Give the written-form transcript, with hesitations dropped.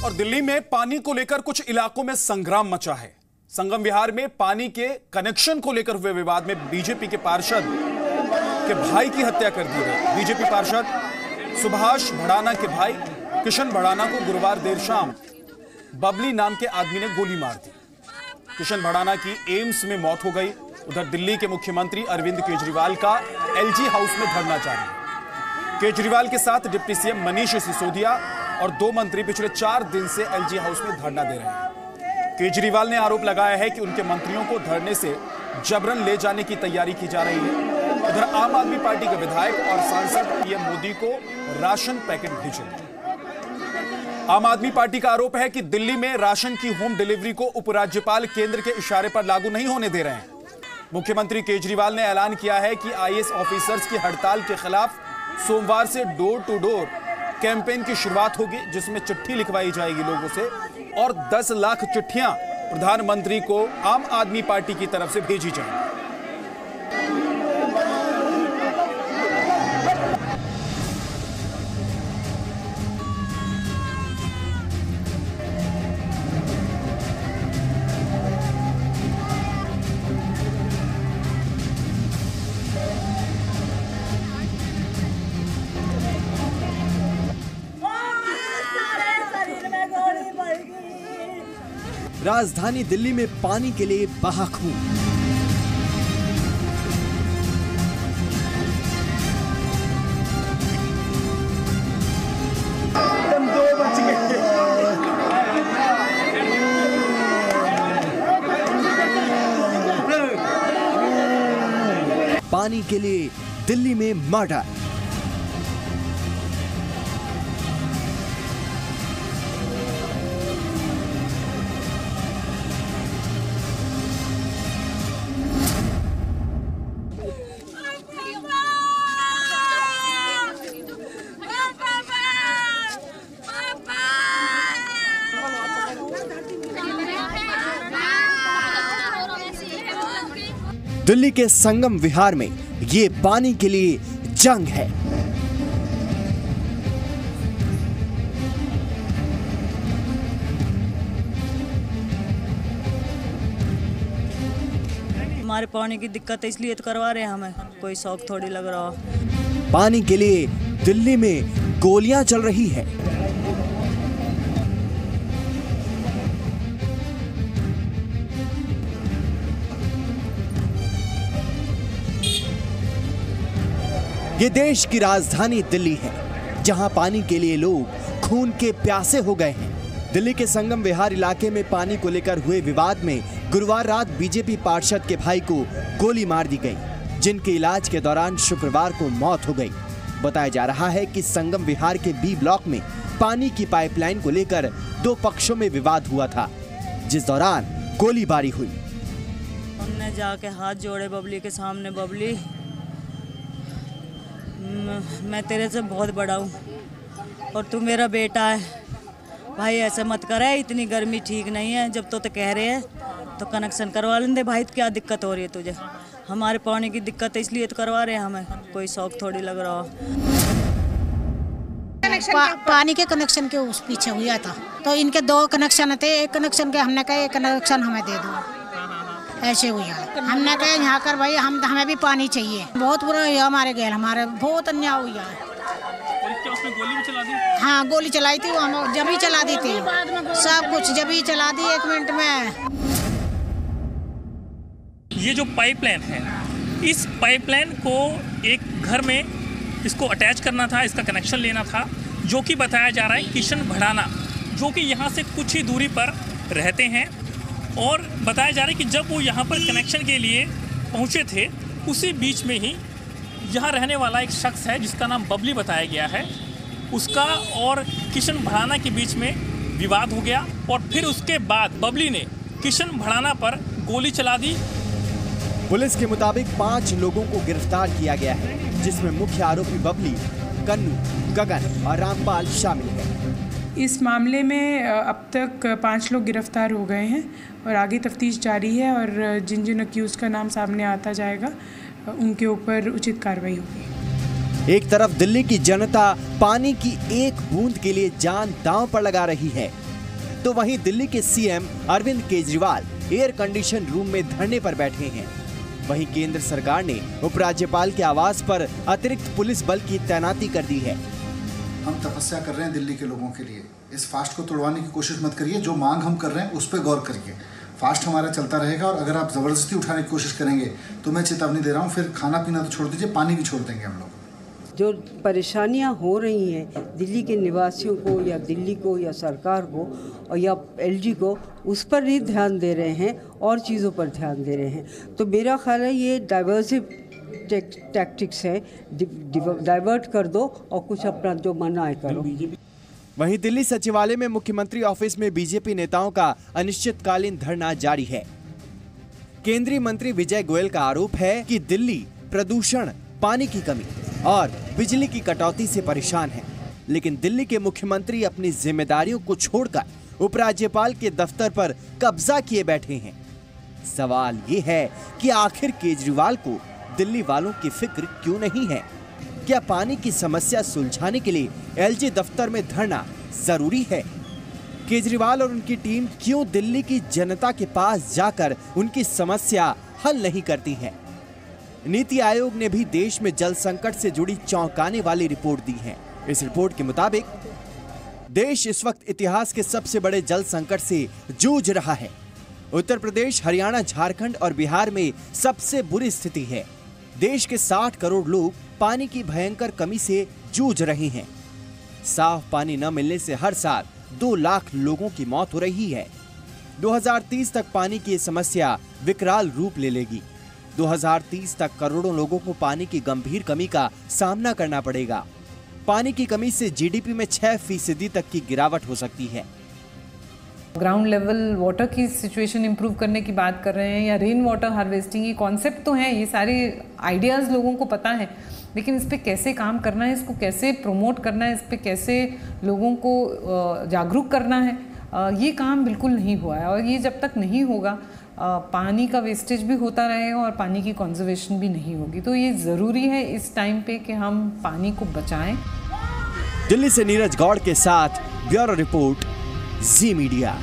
और दिल्ली में पानी को लेकर कुछ इलाकों में संग्राम मचा है। संगम विहार में पानी के कनेक्शन को लेकर हुए विवाद में बीजेपी के पार्षद के भाई की हत्या कर दी गई। बीजेपी पार्षद सुभाष भड़ाना के भाई किशन भड़ाना को गुरुवार देर शाम बबली नाम के आदमी ने गोली मार दी। किशन भड़ाना की एम्स में मौत हो गई। उधर दिल्ली के मुख्यमंत्री अरविंद केजरीवाल का एलजी हाउस में धरना जारी है। केजरीवाल के साथ डिप्टी सीएम मनीष सिसोदिया और 2 मंत्री पिछले 4 दिन से एलजी हाउस में धरना दे रहे हैं। केजरीवाल ने आरोप लगाया है कि उनके मंत्रियों को धरने से जबरन ले जाने की तैयारी की जा रही है। उधर आम आदमी पार्टी के विधायक और सांसद पीएम मोदी को राशन पैकेट भेजे। आम आदमी पार्टी का आरोप है कि दिल्ली में राशन की होम डिलीवरी को उपराज्यपाल केंद्र के इशारे पर लागू नहीं होने दे रहे हैं। मुख्यमंत्री केजरीवाल ने ऐलान किया है कि आईएएस ऑफिसर्स की हड़ताल के खिलाफ सोमवार से डोर टू डोर कैंपेन की शुरुआत होगी, जिसमें चिट्ठी लिखवाई जाएगी लोगों से और 10 लाख चिट्ठियां प्रधानमंत्री को आम आदमी पार्टी की तरफ से भेजी जाएंगी। राजधानी दिल्ली में पानी के लिए बहा खून। पानी के लिए दिल्ली में मर्डर। दिल्ली के संगम विहार में ये पानी के लिए जंग है। हमारे पानी की दिक्कत है इसलिए तो करवा रहे हैं, हमें कोई शौक थोड़ी लग रहा हो। पानी के लिए दिल्ली में गोलियां चल रही है। ये देश की राजधानी दिल्ली है, जहां पानी के लिए लोग खून के प्यासे हो गए हैं। दिल्ली के संगम विहार इलाके में पानी को लेकर हुए विवाद में गुरुवार रात बीजेपी पार्षद के भाई को गोली मार दी गई, जिनके इलाज के दौरान शुक्रवार को मौत हो गई। बताया जा रहा है कि संगम विहार के बी ब्लॉक में पानी की पाइपलाइन को लेकर 2 पक्षों में विवाद हुआ था, जिस दौरान गोलीबारी हुई। हमने जाके हाथ जोड़े बबली के सामने, बबली मैं तेरे से बहुत बड़ा हूँ और तू मेरा बेटा है भाई, ऐसे मत कर। इतनी गर्मी ठीक नहीं है, जब तो कह रहे हैं तो कनेक्शन करवा लेंगे भाई। क्या दिक्कत हो रही है तुझे? हमारे पानी की दिक्कत है इसलिए तो करवा रहे हैं, हमें कोई शौक थोड़ी लग रहा हो। पानी के कनेक्शन के उस पीछे हुआ था, तो इनके 2 कनेक्शन थे। एक कनेक्शन के हमने कहा 1 कनेक्शन हमें दे दो, ऐसे हुआ। हमने कहा यहाँ कर भाई, हमें भी पानी चाहिए। बहुत बुरा हुआ हमारे गैल, हमारे बहुत अन्याय हुआ है। क्या उसने गोली भी चला दी? हाँ, गोली चलाई थी, हम जब ही चला दी थी, सब कुछ जब ही चला दी 1 मिनट में। ये जो पाइपलाइन है, इस पाइपलाइन को एक घर में इसको अटैच करना था, इसका कनेक्शन लेना था, जो कि बताया जा रहा है किशन भड़ाना, जो कि यहाँ से कुछ ही दूरी पर रहते हैं। और बताया जा रहा है कि जब वो यहाँ पर कनेक्शन के लिए पहुँचे थे, उसी बीच में ही यहाँ रहने वाला एक शख्स है जिसका नाम बबली बताया गया है, उसका और किशन भड़ाना के बीच में विवाद हो गया। और फिर उसके बाद बबली ने किशन भड़ाना पर गोली चला दी। पुलिस के मुताबिक 5 लोगों को गिरफ्तार किया गया है, जिसमें मुख्य आरोपी बबली, कन्नू, गगन और रामपाल शामिल हैं। इस मामले में अब तक 5 लोग गिरफ्तार हो गए हैं और आगे तफ्तीश जारी है, और जिन जिन अक्यूज़ का नाम सामने आता जाएगा उनके ऊपर उचित कार्रवाई होगी। एक तरफ दिल्ली की जनता पानी की एक बूंद के लिए जान दांव पर लगा रही है, तो वहीं दिल्ली के CM Arvind Kejriwal air condition room में धरने पर बैठे हैं। वहीं केंद्र सरकार ने उपराज्यपाल के आवास पर अतिरिक्त पुलिस बल की तैनाती कर दी है। हम तपस्या कर रहे हैं दिल्ली के लोगों के लिए। इस फास्ट को तोड़वाने की कोशिश मत करिए। जो मांग हम कर रहे हैं उस पर गौर करिए। फास्ट हमारा चलता रहेगा और अगर आप ज़बरदस्ती उठाने की कोशिश करेंगे तो मैं चेतावनी दे रहा हूँ, फिर खाना पीना तो छोड़ दीजिए, पानी भी छोड़ देंगे हम लोग। जो परेशानियां हो रही हैं दिल्ली के निवासियों को या दिल्ली को या सरकार को और या एलजी को, उस पर नहीं ध्यान दे रहे हैं और चीज़ों पर ध्यान दे रहे हैं। तो मेरा ख्याल है ये डाइवर्सिव टैक्टिक्स है, डाइवर्ट कर दो और कुछ अपना जो मन आए करो। वहीं दिल्ली सचिवालय में मुख्यमंत्री ऑफिस में बीजेपी नेताओं का अनिश्चितकालीन धरना जारी है। केंद्रीय मंत्री विजय गोयल का आरोप है कि दिल्ली प्रदूषण, पानी की कमी और बिजली की कटौती से परेशान है, लेकिन दिल्ली के मुख्यमंत्री अपनी जिम्मेदारियों को छोड़कर उपराज्यपाल के दफ्तर पर कब्जा किए बैठे हैं। सवाल ये है कि आखिर केजरीवाल को दिल्ली वालों की फिक्र क्यों नहीं है? क्या पानी की समस्या सुलझाने के लिए एलजी दफ्तर में धरना जरूरी है? केजरीवाल और उनकी टीम क्यों दिल्ली की जनता के पास जाकर उनकी समस्या हल नहीं करती है? नीति आयोग ने भी देश में जल संकट से जुड़ी चौंकाने वाली रिपोर्ट दी है। इस रिपोर्ट के मुताबिक देश इस वक्त इतिहास के सबसे बड़े जल संकट से जूझ रहा है। उत्तर प्रदेश, हरियाणा, झारखंड और बिहार में सबसे बुरी स्थिति है। देश के 60 करोड़ लोग पानी की भयंकर कमी से जूझ रहे हैं। साफ पानी न मिलने से हर साल 2 लाख लोगों की मौत हो रही है। 2030 तक पानी की ये समस्या विकराल रूप ले लेगी। 2030 तक करोड़ों लोगों को पानी की गंभीर कमी का सामना करना पड़ेगा। पानी की कमी से जीडीपी में 6% तक की गिरावट हो सकती है। ग्राउंड लेवल वाटर की सिचुएशन इंप्रूव करने की बात कर रहे हैं या रेन वाटर हार्वेस्टिंग, ये कॉन्सेप्ट तो हैं, ये सारे आइडियाज़ लोगों को पता है, लेकिन इस पे कैसे काम करना है, इसको कैसे प्रमोट करना है, इस पे कैसे लोगों को जागरूक करना है, ये काम बिल्कुल नहीं हुआ है। और ये जब तक नहीं होगा पानी का वेस्टेज भी होता रहेगा और पानी की कंजर्वेशन भी नहीं होगी। तो ये ज़रूरी है इस टाइम पे कि हम पानी को बचाएं। दिल्ली से नीरज गौड़ के साथ ब्यूरो रिपोर्ट, जी मीडिया।